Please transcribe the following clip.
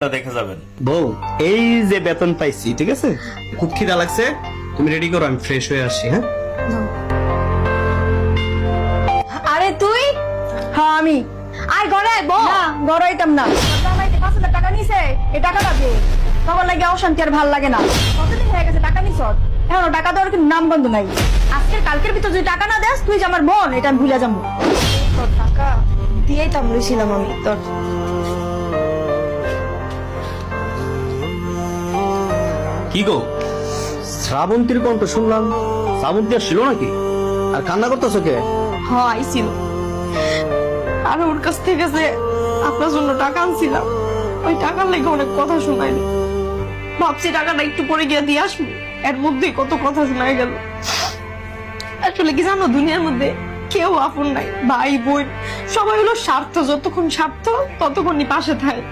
দেখে যাবেন। বউ, এই যে বেতন পাইছি, ঠিক আছে, খুব খিদা লাগছে, তুমি রেডি করো, আমি ফ্রেশ হয়ে আসি। হ্যাঁ, আরে তুই? হ্যাঁ আমি। আয় ঘরে আয় বউ। না গড়াইতাম না। জামাইতে 5,000 টাকা নিছে, এই টাকাটা দে। সবার লাগে অশান্তি আর ভাল লাগে না। কতদিন হয়ে গেছে টাকা নিছ, এখনো টাকা দেওয়ার কিন্তু নাম গন্ধ নাই। আজকের কালকের ভিতর যদি টাকা না দেস, তুই যে আমার বোন এটা আমি ভুলে যাবো। তোর টাকা দিয়েই তো লইছিলাম আমি তোর। কি গো, শ্রাবন্তীর কণ্ঠ শুনলাম, শ্রাবন্তী আসছিল নাকি? আর কান্না করতেছো কে? হ্যাঁ আইছিল, আর ওর কাছ থেকে যে আপনার জন্য টাকা আনছিলাম, ওই টাকার লেগে অনেক কথা শোনাইল। ভাবছি টাকাটা একটু পরে গিয়ে দিয়ে আসবো, এর মধ্যেই কত কথা শোনাই গেল। আসলে কি জানো, দুনিয়ার মধ্যে কেউ আপন নাই, ভাই বোন সবাই হলো স্বার্থ, যতক্ষণ স্বার্থ ততক্ষণই পাশে থাকে।